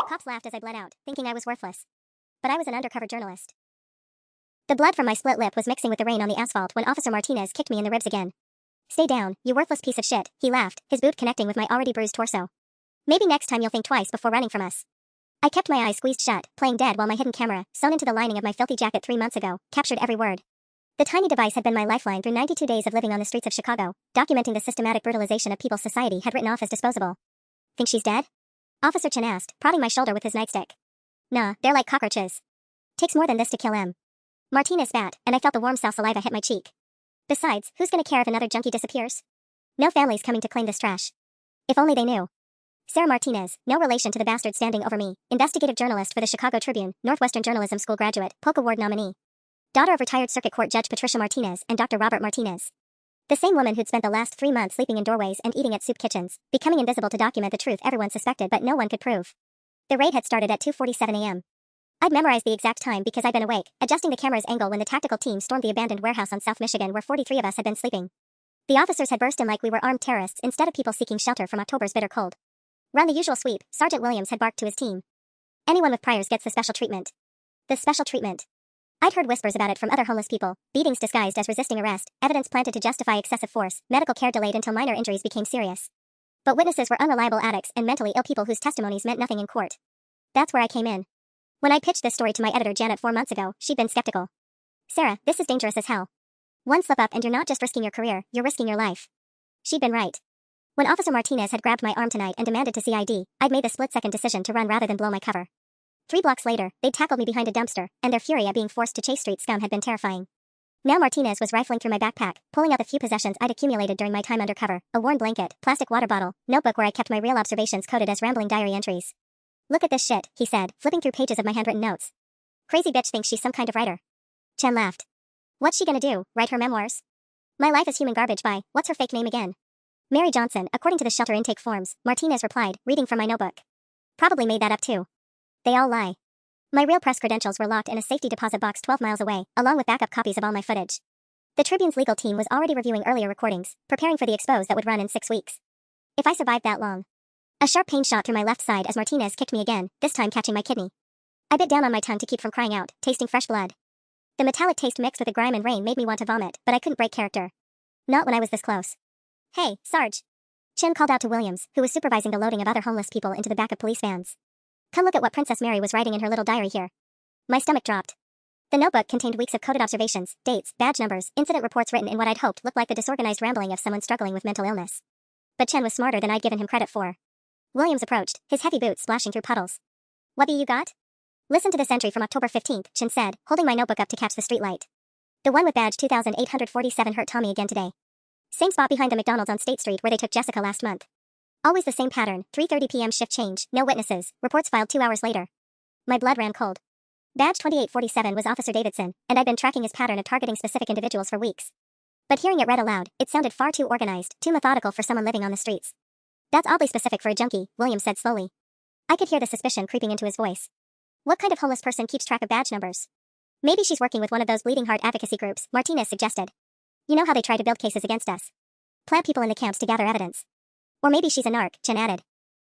Cops laughed as I bled out, thinking I was worthless. But I was an undercover journalist. The blood from my split lip was mixing with the rain on the asphalt when Officer Martinez kicked me in the ribs again. "Stay down, you worthless piece of shit," he laughed, his boot connecting with my already bruised torso. "Maybe next time you'll think twice before running from us." I kept my eyes squeezed shut, playing dead while my hidden camera, sewn into the lining of my filthy jacket 3 months ago, captured every word. The tiny device had been my lifeline through 92 days of living on the streets of Chicago, documenting the systematic brutalization of people society had written off as disposable. "Think she's dead?" Officer Chen asked, prodding my shoulder with his nightstick. "Nah, they're like cockroaches. Takes more than this to kill them." Martinez spat, and I felt the warm sow saliva hit my cheek. "Besides, who's gonna care if another junkie disappears? No family's coming to claim this trash. If only they knew." Sarah Martinez, no relation to the bastard standing over me, investigative journalist for the Chicago Tribune, Northwestern Journalism School graduate, Polk Award nominee. Daughter of retired Circuit Court Judge Patricia Martinez and Dr. Robert Martinez. The same woman who'd spent the last 3 months sleeping in doorways and eating at soup kitchens, becoming invisible to document the truth everyone suspected but no one could prove. The raid had started at 2:47 a.m. I'd memorized the exact time because I'd been awake, adjusting the camera's angle when the tactical team stormed the abandoned warehouse on South Michigan where 43 of us had been sleeping. The officers had burst in like we were armed terrorists instead of people seeking shelter from October's bitter cold. Run the usual sweep, Sergeant Williams had barked to his team. "Anyone with priors gets the special treatment." The special treatment. I'd heard whispers about it from other homeless people, beatings disguised as resisting arrest, evidence planted to justify excessive force, medical care delayed until minor injuries became serious. But witnesses were unreliable addicts and mentally ill people whose testimonies meant nothing in court. That's where I came in. When I pitched this story to my editor Janet 4 months ago, she'd been skeptical. "Sarah, this is dangerous as hell. One slip up and you're not just risking your career, you're risking your life." She'd been right. When Officer Martinez had grabbed my arm tonight and demanded to see ID, I'd made the split-second decision to run rather than blow my cover. 3 blocks later, they'd tackled me behind a dumpster, and their fury at being forced to chase street scum had been terrifying. Now Martinez was rifling through my backpack, pulling out the few possessions I'd accumulated during my time undercover, a worn blanket, plastic water bottle, notebook where I kept my real observations coded as rambling diary entries. "Look at this shit," he said, flipping through pages of my handwritten notes. "Crazy bitch thinks she's some kind of writer." Chen laughed. "What's she gonna do, write her memoirs? My life is human garbage by, what's her fake name again? Mary Johnson, according to the shelter intake forms," Martinez replied, reading from my notebook. "Probably made that up too. They all lie." My real press credentials were locked in a safety deposit box 12 miles away, along with backup copies of all my footage. The Tribune's legal team was already reviewing earlier recordings, preparing for the expose that would run in 6 weeks. If I survived that long. A sharp pain shot through my left side as Martinez kicked me again, this time catching my kidney. I bit down on my tongue to keep from crying out, tasting fresh blood. The metallic taste mixed with the grime and rain made me want to vomit, but I couldn't break character. Not when I was this close. "Hey, Sarge." Chen called out to Williams, who was supervising the loading of other homeless people into the back of police vans. "Come look at what Princess Mary was writing in her little diary here." My stomach dropped. The notebook contained weeks of coded observations, dates, badge numbers, incident reports written in what I'd hoped looked like the disorganized rambling of someone struggling with mental illness. But Chen was smarter than I'd given him credit for. Williams approached, his heavy boots splashing through puddles. "What you got?" "Listen to this entry from October 15th, Chen said, holding my notebook up to catch the streetlight. "The one with badge 2847 hurt Tommy again today. Same spot behind the McDonald's on State Street where they took Jessica last month. Always the same pattern, 3:30 p.m. shift change, no witnesses, reports filed 2 hours later." My blood ran cold. Badge 2847 was Officer Davidson, and I'd been tracking his pattern of targeting specific individuals for weeks. But hearing it read aloud, it sounded far too organized, too methodical for someone living on the streets. "That's oddly specific for a junkie," Williams said slowly. I could hear the suspicion creeping into his voice. "What kind of homeless person keeps track of badge numbers?" "Maybe she's working with one of those bleeding heart advocacy groups," Martinez suggested. "You know how they try to build cases against us. Plant people in the camps to gather evidence. Or maybe she's a narc," Chen added.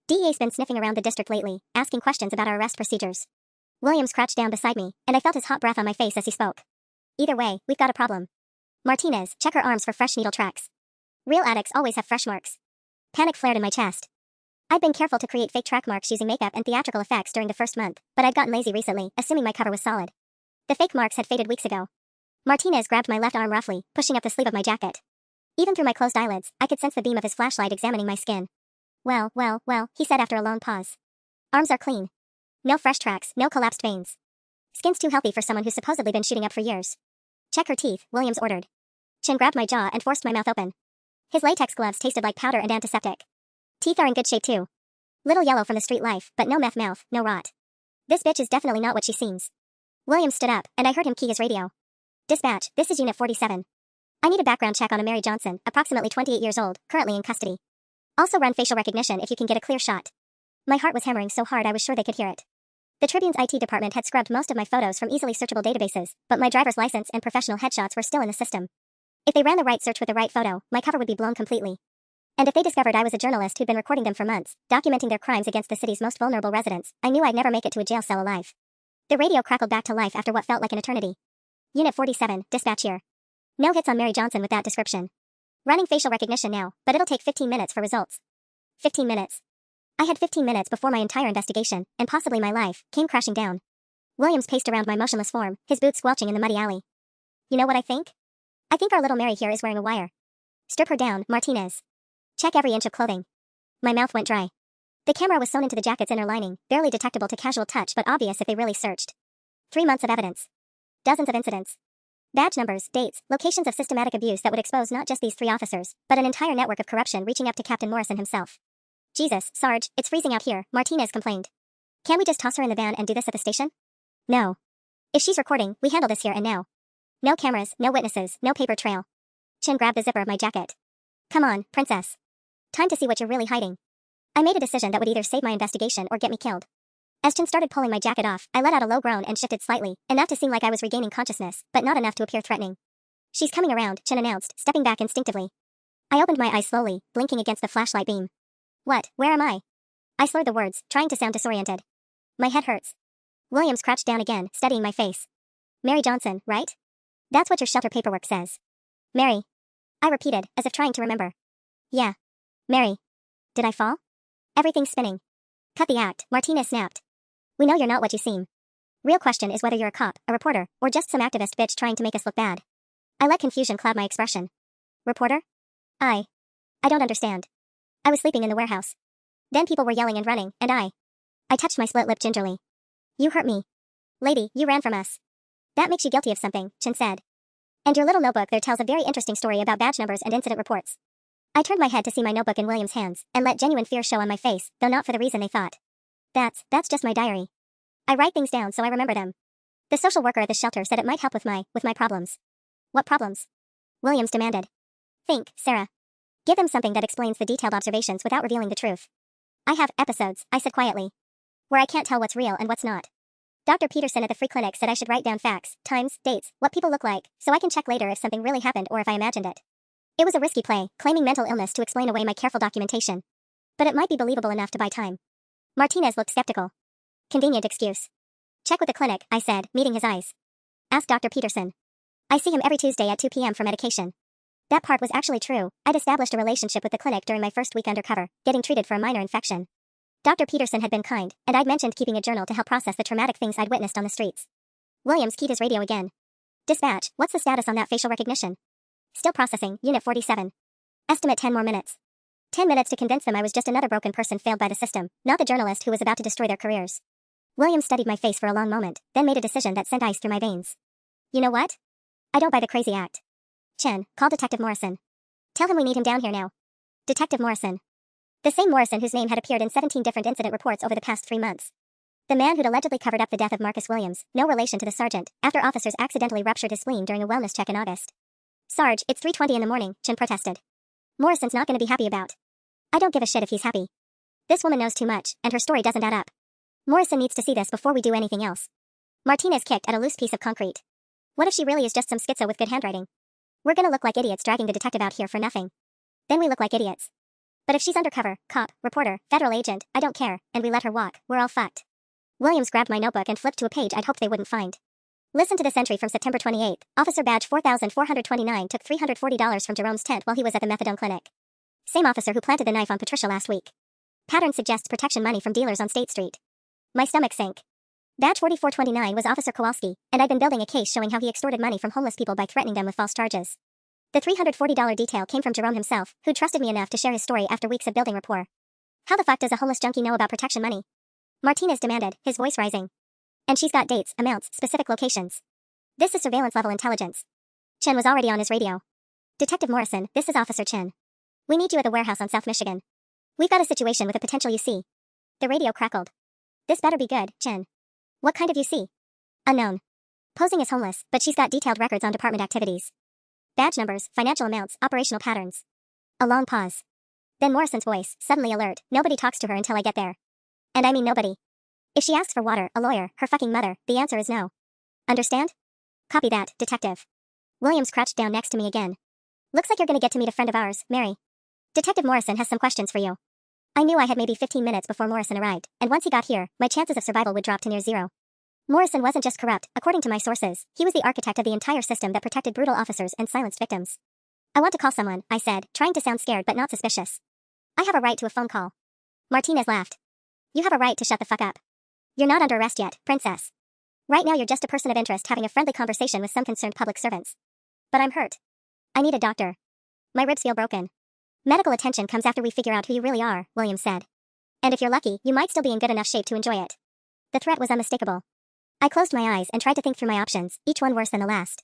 "DEA's been sniffing around the district lately, asking questions about our arrest procedures." Williams crouched down beside me, and I felt his hot breath on my face as he spoke. "Either way, we've got a problem. Martinez, check her arms for fresh needle tracks. Real addicts always have fresh marks." Panic flared in my chest. I'd been careful to create fake track marks using makeup and theatrical effects during the first month, but I'd gotten lazy recently, assuming my cover was solid. The fake marks had faded weeks ago. Martinez grabbed my left arm roughly, pushing up the sleeve of my jacket. Even through my closed eyelids, I could sense the beam of his flashlight examining my skin. Well, he said after a long pause. "Arms are clean. No fresh tracks, no collapsed veins. Skin's too healthy for someone who's supposedly been shooting up for years." "Check her teeth," Williams ordered. Chen grabbed my jaw and forced my mouth open. His latex gloves tasted like powder and antiseptic. "Teeth are in good shape too. Little yellow from the street life, but no meth mouth, no rot. This bitch is definitely not what she seems." Williams stood up, and I heard him key his radio. "Dispatch, this is Unit 47. I need a background check on a Mary Johnson, approximately 28 years old, currently in custody. Also run facial recognition if you can get a clear shot." My heart was hammering so hard I was sure they could hear it. The Tribune's IT department had scrubbed most of my photos from easily searchable databases, but my driver's license and professional headshots were still in the system. If they ran the right search with the right photo, my cover would be blown completely. And if they discovered I was a journalist who'd been recording them for months, documenting their crimes against the city's most vulnerable residents, I knew I'd never make it to a jail cell alive. The radio crackled back to life after what felt like an eternity. Unit 47, dispatch here. No hits on Mary Johnson with that description. Running facial recognition now, but it'll take 15 minutes for results. 15 minutes. I had 15 minutes before my entire investigation, and possibly my life, came crashing down. Williams paced around my motionless form, his boots squelching in the muddy alley. You know what I think? I think our little Mary here is wearing a wire. Strip her down, Martinez. Check every inch of clothing. My mouth went dry. The camera was sewn into the jacket's inner lining, barely detectable to casual touch but obvious if they really searched. 3 months of evidence. Dozens of incidents. Badge numbers, dates, locations of systematic abuse that would expose not just these 3 officers, but an entire network of corruption reaching up to Captain Morrison himself. Jesus, Sarge, it's freezing out here, Martinez complained. Can't we just toss her in the van and do this at the station? No. If she's recording, we handle this here and now. No cameras, no witnesses, no paper trail. Chin grabbed the zipper of my jacket. Come on, princess. Time to see what you're really hiding. I made a decision that would either save my investigation or get me killed. As Chin started pulling my jacket off, I let out a low groan and shifted slightly, enough to seem like I was regaining consciousness, but not enough to appear threatening. She's coming around, Chin announced, stepping back instinctively. I opened my eyes slowly, blinking against the flashlight beam. What, where am I? I slurred the words, trying to sound disoriented. My head hurts. Williams crouched down again, studying my face. Mary Johnson, right? That's what your shelter paperwork says. Mary. I repeated, as if trying to remember. Yeah. Mary. Did I fall? Everything's spinning. Cut the act, Martinez snapped. We know you're not what you seem. Real question is whether you're a cop, a reporter, or just some activist bitch trying to make us look bad. I let confusion cloud my expression. Reporter? I don't understand. I was sleeping in the warehouse. Then people were yelling and running, and I touched my split lip gingerly. You hurt me. Lady, you ran from us. That makes you guilty of something, Chin said. And your little notebook there tells a very interesting story about badge numbers and incident reports. I turned my head to see my notebook in William's hands, and let genuine fear show on my face, though not for the reason they thought. That's just my diary. I write things down so I remember them. The social worker at the shelter said it might help with my problems. What problems? Williams demanded. Think, Sarah. Give them something that explains the detailed observations without revealing the truth. I have episodes, I said quietly, where I can't tell what's real and what's not. Dr. Peterson at the free clinic said I should write down facts, times, dates, what people look like, so I can check later if something really happened or if I imagined it. It was a risky play, claiming mental illness to explain away my careful documentation. But it might be believable enough to buy time. Martinez looked skeptical. Convenient excuse. Check with the clinic, I said, meeting his eyes. Ask Dr. Peterson. I see him every Tuesday at 2 p.m. for medication. That part was actually true. I'd established a relationship with the clinic during my first week undercover, getting treated for a minor infection. Dr. Peterson had been kind, and I'd mentioned keeping a journal to help process the traumatic things I'd witnessed on the streets. Williams keyed his radio again. Dispatch, what's the status on that facial recognition? Still processing, Unit 47. Estimate 10 more minutes. 10 minutes to convince them I was just another broken person failed by the system, not the journalist who was about to destroy their careers. Williams studied my face for a long moment, then made a decision that sent ice through my veins. You know what? I don't buy the crazy act. Chen, call Detective Morrison. Tell him we need him down here now. Detective Morrison. The same Morrison whose name had appeared in 17 different incident reports over the past 3 months. The man who'd allegedly covered up the death of Marcus Williams, no relation to the sergeant, after officers accidentally ruptured his spleen during a wellness check in August. Sarge, it's 3:20 in the morning, Chen protested. Morrison's not going to be happy about. I don't give a shit if he's happy. This woman knows too much, and her story doesn't add up. Morrison needs to see this before we do anything else. Martinez kicked at a loose piece of concrete. What if she really is just some schizo with good handwriting? We're gonna look like idiots dragging the detective out here for nothing. Then we look like idiots. But if she's undercover, cop, reporter, federal agent, I don't care, and we let her walk, we're all fucked. Williams grabbed my notebook and flipped to a page I'd hoped they wouldn't find. Listen to this entry from September 28th. Officer badge 4429 took $340 from Jerome's tent while he was at the methadone clinic. Same officer who planted the knife on Patricia last week. Pattern suggests protection money from dealers on State Street. My stomach sank. Badge 4429 was Officer Kowalski, and I'd been building a case showing how he extorted money from homeless people by threatening them with false charges. The $340 detail came from Jerome himself, who trusted me enough to share his story after weeks of building rapport. How the fuck does a homeless junkie know about protection money? Martinez demanded, his voice rising. And she's got dates, amounts, specific locations. This is surveillance-level intelligence. Chen was already on his radio. Detective Morrison, this is Officer Chen. We need you at the warehouse on South Michigan. We've got a situation with a potential UC. The radio crackled. This better be good, Chen. What kind of UC? Unknown. Posing as homeless, but she's got detailed records on department activities. Badge numbers, financial amounts, operational patterns. A long pause. Then Morrison's voice, suddenly alert. Nobody talks to her until I get there. And I mean nobody. If she asks for water, a lawyer, her fucking mother, the answer is no. Understand? Copy that, detective. Williams crouched down next to me again. Looks like you're gonna get to meet a friend of ours, Mary. Detective Morrison has some questions for you. I knew I had maybe 15 minutes before Morrison arrived, and once he got here, my chances of survival would drop to near zero. Morrison wasn't just corrupt, according to my sources, he was the architect of the entire system that protected brutal officers and silenced victims. I want to call someone, I said, trying to sound scared but not suspicious. I have a right to a phone call. Martinez laughed. You have a right to shut the fuck up. You're not under arrest yet, princess. Right now you're just a person of interest having a friendly conversation with some concerned public servants. But I'm hurt. I need a doctor. My ribs feel broken. Medical attention comes after we figure out who you really are, Williams said. And if you're lucky, you might still be in good enough shape to enjoy it. The threat was unmistakable. I closed my eyes and tried to think through my options, each one worse than the last.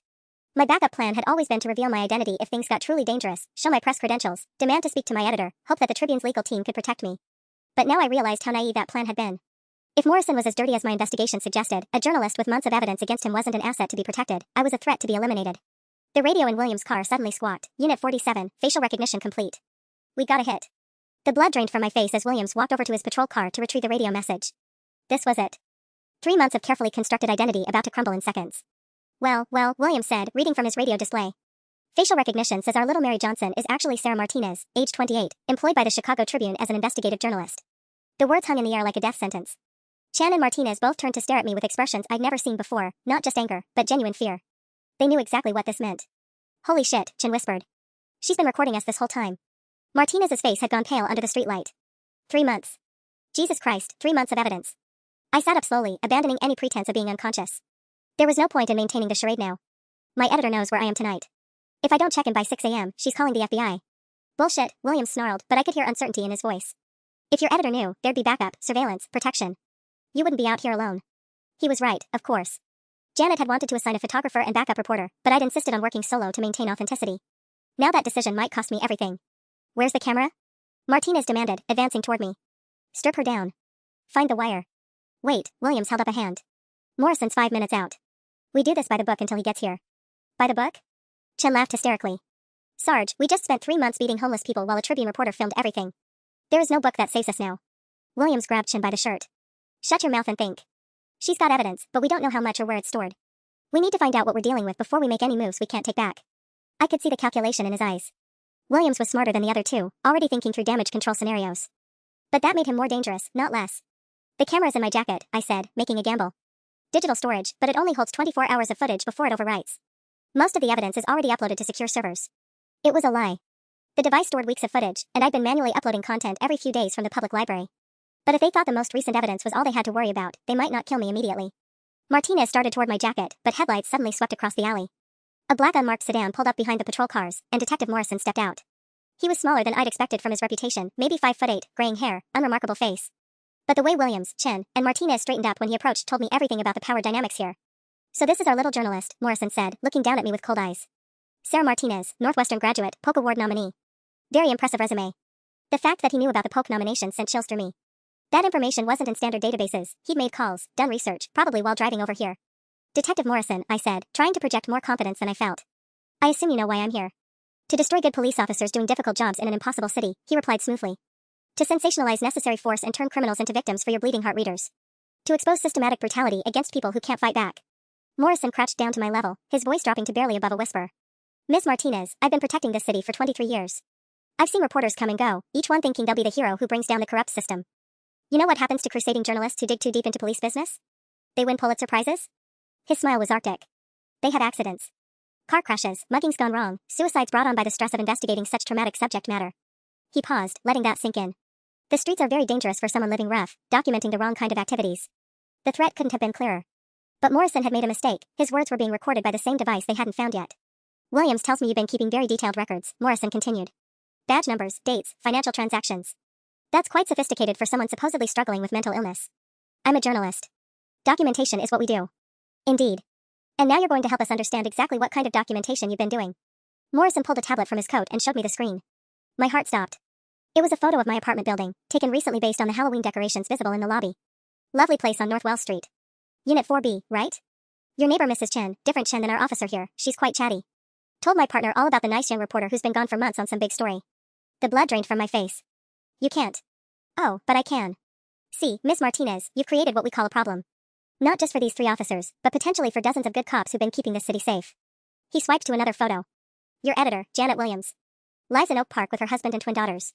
My backup plan had always been to reveal my identity if things got truly dangerous, show my press credentials, demand to speak to my editor, hope that the Tribune's legal team could protect me. But now I realized how naive that plan had been. If Morrison was as dirty as my investigation suggested, a journalist with months of evidence against him wasn't an asset to be protected, I was a threat to be eliminated. The radio in Williams' car suddenly squawked, Unit 47, facial recognition complete. We got a hit. The blood drained from my face as Williams walked over to his patrol car to retrieve the radio message. This was it. 3 months of carefully constructed identity about to crumble in seconds. Well, Williams said, reading from his radio display. Facial recognition says our little Mary Johnson is actually Sarah Martinez, age 28, employed by the Chicago Tribune as an investigative journalist. The words hung in the air like a death sentence. Chan and Martinez both turned to stare at me with expressions I'd never seen before, not just anger, but genuine fear. They knew exactly what this meant. Holy shit, Chan whispered. She's been recording us this whole time. Martinez's face had gone pale under the streetlight. 3 months. Jesus Christ, 3 months of evidence. I sat up slowly, abandoning any pretense of being unconscious. There was no point in maintaining the charade now. My editor knows where I am tonight. If I don't check in by 6 a.m., she's calling the FBI. Bullshit, Williams snarled, but I could hear uncertainty in his voice. If your editor knew, there'd be backup, surveillance, protection. You wouldn't be out here alone. He was right, of course. Janet had wanted to assign a photographer and backup reporter, but I'd insisted on working solo to maintain authenticity. Now that decision might cost me everything. Where's the camera? Martinez demanded, advancing toward me. Strip her down. Find the wire. Wait, Williams held up a hand. Morrison's 5 minutes out. We do this by the book until he gets here. By the book? Chen laughed hysterically. Sarge, we just spent 3 months beating homeless people while a Tribune reporter filmed everything. There is no book that saves us now. Williams grabbed Chen by the shirt. Shut your mouth and think. She's got evidence, but we don't know how much or where it's stored. We need to find out what we're dealing with before we make any moves we can't take back. I could see the calculation in his eyes. Williams was smarter than the other two, already thinking through damage control scenarios. But that made him more dangerous, not less. The camera's in my jacket, I said, making a gamble. Digital storage, but it only holds 24 hours of footage before it overwrites. Most of the evidence is already uploaded to secure servers. It was a lie. The device stored weeks of footage, and I'd been manually uploading content every few days from the public library. But if they thought the most recent evidence was all they had to worry about, they might not kill me immediately. Martinez started toward my jacket, but headlights suddenly swept across the alley. A black unmarked sedan pulled up behind the patrol cars, and Detective Morrison stepped out. He was smaller than I'd expected from his reputation, maybe 5'8", graying hair, unremarkable face. But the way Williams, Chen, and Martinez straightened up when he approached told me everything about the power dynamics here. So this is our little journalist, Morrison said, looking down at me with cold eyes. Sarah Martinez, Northwestern graduate, Polk Award nominee. Very impressive resume. The fact that he knew about the Polk nomination sent chills through me. That information wasn't in standard databases. He'd made calls, done research, probably while driving over here. Detective Morrison, I said, trying to project more confidence than I felt. I assume you know why I'm here. To destroy good police officers doing difficult jobs in an impossible city, he replied smoothly. To sensationalize necessary force and turn criminals into victims for your bleeding heart readers. To expose systematic brutality against people who can't fight back. Morrison crouched down to my level, his voice dropping to barely above a whisper. Miss Martinez, I've been protecting this city for 23 years. I've seen reporters come and go, each one thinking they'll be the hero who brings down the corrupt system. You know what happens to crusading journalists who dig too deep into police business? They win Pulitzer Prizes? His smile was arctic. They have accidents. Car crashes, muggings gone wrong, suicides brought on by the stress of investigating such traumatic subject matter. He paused, letting that sink in. The streets are very dangerous for someone living rough, documenting the wrong kind of activities. The threat couldn't have been clearer. But Morrison had made a mistake. His words were being recorded by the same device they hadn't found yet. Williams tells me you've been keeping very detailed records, Morrison continued. Badge numbers, dates, financial transactions. That's quite sophisticated for someone supposedly struggling with mental illness. I'm a journalist. Documentation is what we do. Indeed. And now you're going to help us understand exactly what kind of documentation you've been doing. Morrison pulled a tablet from his coat and showed me the screen. My heart stopped. It was a photo of my apartment building, taken recently based on the Halloween decorations visible in the lobby. Lovely place on North Wells Street. Unit 4B, right? Your neighbor Mrs. Chen, different Chen than our officer here, she's quite chatty. Told my partner all about the nice young reporter who's been gone for months on some big story. The blood drained from my face. You can't. Oh, but I can. See, Miss Martinez, you've created what we call a problem. Not just for these 3 officers, but potentially for dozens of good cops who've been keeping this city safe. He swiped to another photo. Your editor, Janet Williams. Lives in Oak Park with her husband and twin daughters.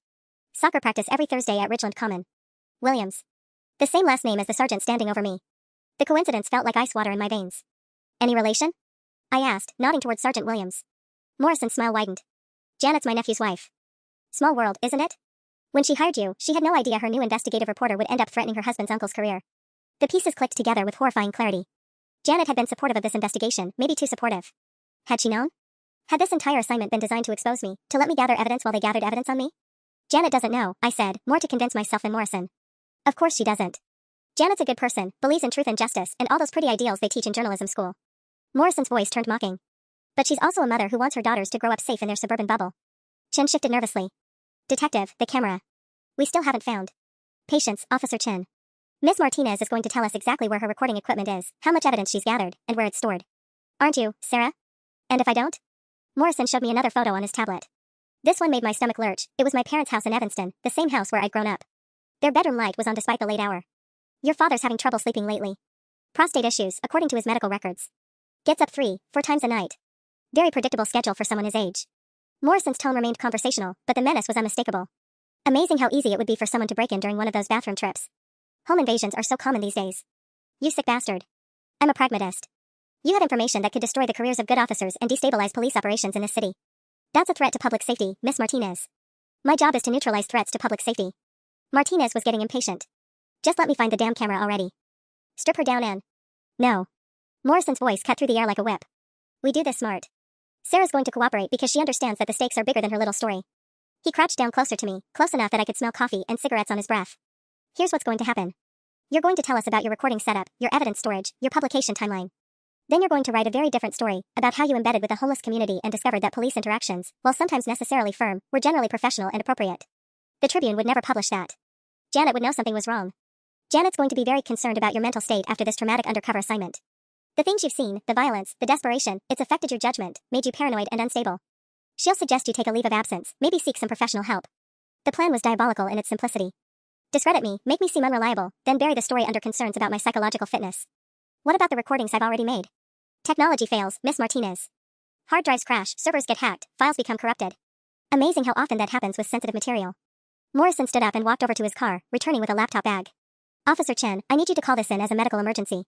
Soccer practice every Thursday at Ridgeland Common. Williams. The same last name as the sergeant standing over me. The coincidence felt like ice water in my veins. Any relation? I asked, nodding towards Sergeant Williams. Morrison's smile widened. Janet's my nephew's wife. Small world, isn't it? When she hired you, she had no idea her new investigative reporter would end up threatening her husband's uncle's career. The pieces clicked together with horrifying clarity. Janet had been supportive of this investigation, maybe too supportive. Had she known? Had this entire assignment been designed to expose me, to let me gather evidence while they gathered evidence on me? Janet doesn't know, I said, more to convince myself than Morrison. Of course she doesn't. Janet's a good person, believes in truth and justice, and all those pretty ideals they teach in journalism school. Morrison's voice turned mocking. But she's also a mother who wants her daughters to grow up safe in their suburban bubble. Chen shifted nervously. Detective, the camera. We still haven't found. Patience, Officer Chen. Miss Martinez is going to tell us exactly where her recording equipment is, how much evidence she's gathered, and where it's stored. Aren't you, Sarah? And if I don't? Morrison showed me another photo on his tablet. This one made my stomach lurch. It was my parents' house in Evanston, the same house where I'd grown up. Their bedroom light was on despite the late hour. Your father's having trouble sleeping lately. Prostate issues, according to his medical records. Gets up 3-4 times a night. Very predictable schedule for someone his age. Morrison's tone remained conversational, but the menace was unmistakable. Amazing how easy it would be for someone to break in during one of those bathroom trips. Home invasions are so common these days. You sick bastard. I'm a pragmatist. You have information that could destroy the careers of good officers and destabilize police operations in this city. That's a threat to public safety, Miss Martinez. My job is to neutralize threats to public safety. Martinez was getting impatient. Just let me find the damn camera already. Strip her down and... No. Morrison's voice cut through the air like a whip. We do this smart. Sarah's going to cooperate because she understands that the stakes are bigger than her little story. He crouched down closer to me, close enough that I could smell coffee and cigarettes on his breath. Here's what's going to happen. You're going to tell us about your recording setup, your evidence storage, your publication timeline. Then you're going to write a very different story about how you embedded with the homeless community and discovered that police interactions, while sometimes necessarily firm, were generally professional and appropriate. The Tribune would never publish that. Janet would know something was wrong. Janet's going to be very concerned about your mental state after this traumatic undercover assignment. The things you've seen, the violence, the desperation, it's affected your judgment, made you paranoid and unstable. She'll suggest you take a leave of absence, maybe seek some professional help. The plan was diabolical in its simplicity. Discredit me, make me seem unreliable, then bury the story under concerns about my psychological fitness. What about the recordings I've already made? Technology fails, Miss Martinez. Hard drives crash, servers get hacked, files become corrupted. Amazing how often that happens with sensitive material. Morrison stood up and walked over to his car, returning with a laptop bag. Officer Chen, I need you to call this in as a medical emergency.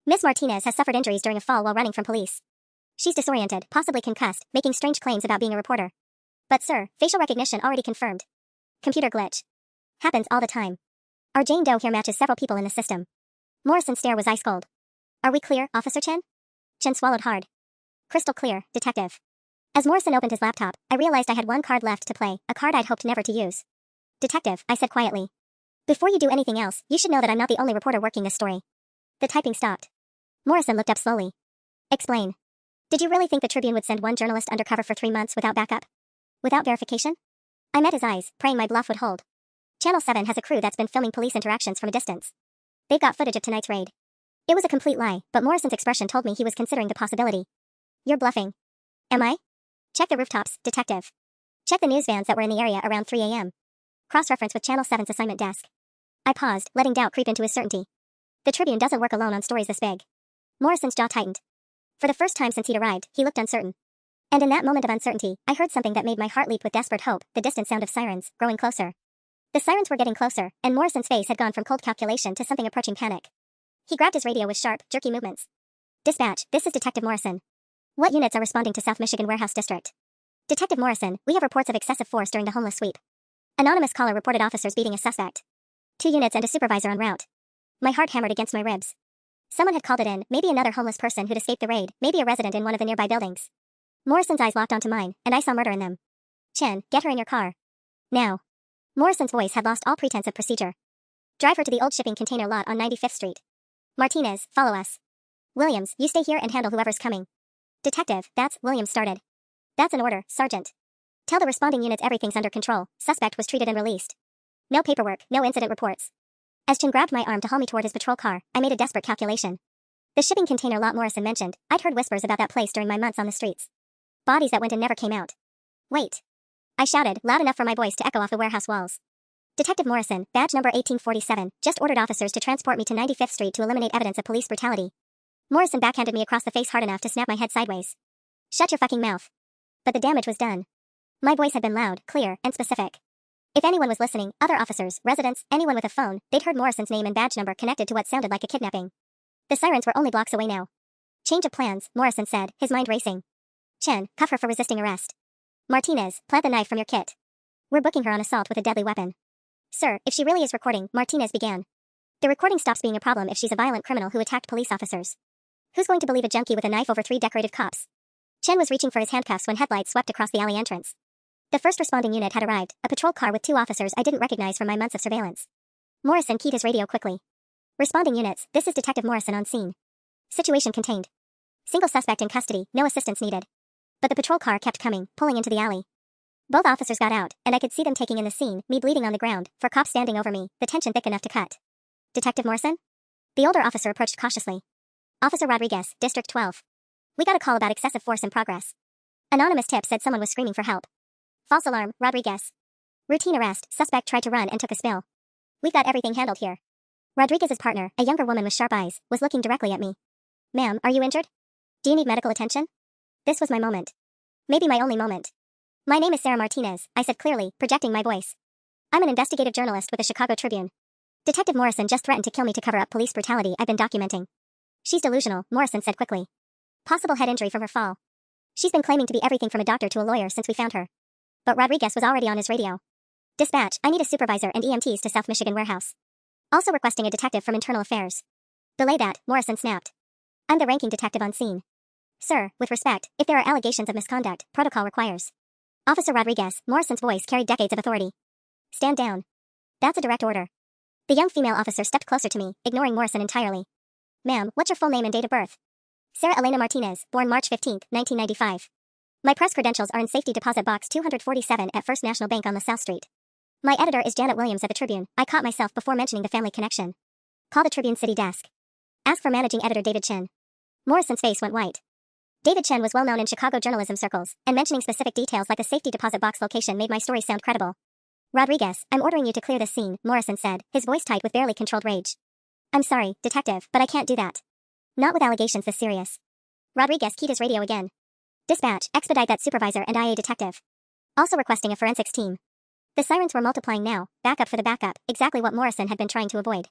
Miss Martinez has suffered injuries during a fall while running from police. She's disoriented, possibly concussed, making strange claims about being a reporter. But sir, facial recognition already confirmed. Computer glitch. Happens all the time. Our Jane Doe here matches several people in the system. Morrison's stare was ice cold. Are we clear, Officer Chen? Chen swallowed hard. Crystal clear, detective. As Morrison opened his laptop, I realized I had one card left to play, a card I'd hoped never to use. Detective, I said quietly. Before you do anything else, you should know that I'm not the only reporter working this story. The typing stopped. Morrison looked up slowly. Explain. Did you really think the Tribune would send one journalist undercover for 3 months without backup? Without verification? I met his eyes, praying my bluff would hold. Channel 7 has a crew that's been filming police interactions from a distance. They've got footage of tonight's raid. It was a complete lie, but Morrison's expression told me he was considering the possibility. You're bluffing. Am I? Check the rooftops, detective. Check the news vans that were in the area around 3 a.m. Cross-reference with Channel 7's assignment desk. I paused, letting doubt creep into his certainty. The Tribune doesn't work alone on stories this big. Morrison's jaw tightened. For the first time since he'd arrived, he looked uncertain. And in that moment of uncertainty, I heard something that made my heart leap with desperate hope, the distant sound of sirens, growing closer. The sirens were getting closer, and Morrison's face had gone from cold calculation to something approaching panic. He grabbed his radio with sharp, jerky movements. Dispatch, this is Detective Morrison. What units are responding to South Michigan Warehouse District? Detective Morrison, we have reports of excessive force during the homeless sweep. Anonymous caller reported officers beating a suspect. 2 units and a supervisor en route. My heart hammered against my ribs. Someone had called it in, maybe another homeless person who'd escaped the raid, maybe a resident in one of the nearby buildings. Morrison's eyes locked onto mine, and I saw murder in them. Chen, get her in your car. Now. Morrison's voice had lost all pretense of procedure. Drive her to the old shipping container lot on 95th Street. Martinez, follow us. Williams, you stay here and handle whoever's coming. Detective, Williams started. That's an order, Sergeant. Tell the responding units everything's under control. Suspect was treated and released. No paperwork, no incident reports. As Chen grabbed my arm to haul me toward his patrol car, I made a desperate calculation. The shipping container lot Morrison mentioned, I'd heard whispers about that place during my months on the streets. Bodies that went and never came out. Wait. I shouted, loud enough for my voice to echo off the warehouse walls. Detective Morrison, badge number 1847, just ordered officers to transport me to 95th Street to eliminate evidence of police brutality. Morrison backhanded me across the face hard enough to snap my head sideways. Shut your fucking mouth. But the damage was done. My voice had been loud, clear, and specific. If anyone was listening, other officers, residents, anyone with a phone, they'd heard Morrison's name and badge number connected to what sounded like a kidnapping. The sirens were only blocks away now. Change of plans, Morrison said, his mind racing. Chen, cuff her for resisting arrest. Martinez, plant the knife from your kit. We're booking her on assault with a deadly weapon. Sir, if she really is recording, Martinez began. The recording stops being a problem if she's a violent criminal who attacked police officers. Who's going to believe a junkie with a knife over 3 decorated cops? Chen was reaching for his handcuffs when headlights swept across the alley entrance. The first responding unit had arrived, a patrol car with 2 officers I didn't recognize from my months of surveillance. Morrison keyed his radio quickly. Responding units, this is Detective Morrison on scene. Situation contained. Single suspect in custody, no assistance needed. But the patrol car kept coming, pulling into the alley. Both officers got out, and I could see them taking in the scene, me bleeding on the ground, 4 cops standing over me, the tension thick enough to cut. Detective Morrison? The older officer approached cautiously. Officer Rodriguez, District 12. We got a call about excessive force in progress. Anonymous tip said someone was screaming for help. False alarm, Rodriguez. Routine arrest, suspect tried to run and took a spill. We've got everything handled here. Rodriguez's partner, a younger woman with sharp eyes, was looking directly at me. Ma'am, are you injured? Do you need medical attention? This was my moment. Maybe my only moment. My name is Sarah Martinez, I said clearly, projecting my voice. I'm an investigative journalist with the Chicago Tribune. Detective Morrison just threatened to kill me to cover up police brutality I've been documenting. She's delusional, Morrison said quickly. Possible head injury from her fall. She's been claiming to be everything from a doctor to a lawyer since we found her. But Rodriguez was already on his radio. Dispatch, I need a supervisor and EMTs to South Michigan warehouse. Also requesting a detective from Internal Affairs. Belay that, Morrison snapped. I'm the ranking detective on scene. Sir, with respect, if there are allegations of misconduct, protocol requires. Officer Rodriguez, Morrison's voice carried decades of authority. Stand down. That's a direct order. The young female officer stepped closer to me, ignoring Morrison entirely. Ma'am, what's your full name and date of birth? Sarah Elena Martinez, born March 15, 1995. My press credentials are in safety deposit box 247 at First National Bank on LaSalle Street. My editor is Janet Williams at the Tribune. I caught myself before mentioning the family connection. Call the Tribune City desk. Ask for managing editor David Chen. Morrison's face went white. David Chen was well known in Chicago journalism circles, and mentioning specific details like a safety deposit box location made my story sound credible. Rodriguez, I'm ordering you to clear this scene, Morrison said, his voice tight with barely controlled rage. I'm sorry, detective, but I can't do that. Not with allegations this serious. Rodriguez keyed his radio again. Dispatch, expedite that supervisor and IA detective. Also requesting a forensics team. The sirens were multiplying now, backup for the backup, exactly what Morrison had been trying to avoid.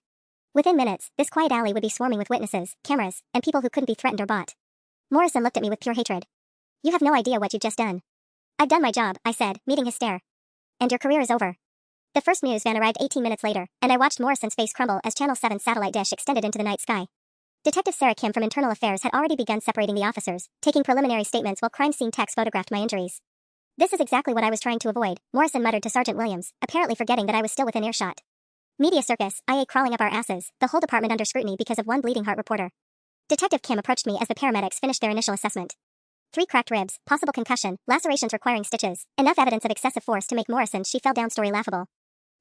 Within minutes, this quiet alley would be swarming with witnesses, cameras, and people who couldn't be threatened or bought. Morrison looked at me with pure hatred. You have no idea what you've just done. I've done my job, I said, meeting his stare. And your career is over. The first news van arrived 18 minutes later, and I watched Morrison's face crumble as Channel 7's satellite dish extended into the night sky. Detective Sarah Kim from Internal Affairs had already begun separating the officers, taking preliminary statements while crime scene techs photographed my injuries. This is exactly what I was trying to avoid, Morrison muttered to Sergeant Williams, apparently forgetting that I was still within earshot. Media circus, IA crawling up our asses, the whole department under scrutiny because of one bleeding heart reporter. Detective Kim approached me as the paramedics finished their initial assessment. 3 cracked ribs, possible concussion, lacerations requiring stitches, enough evidence of excessive force to make Morrison's she fell down story laughable.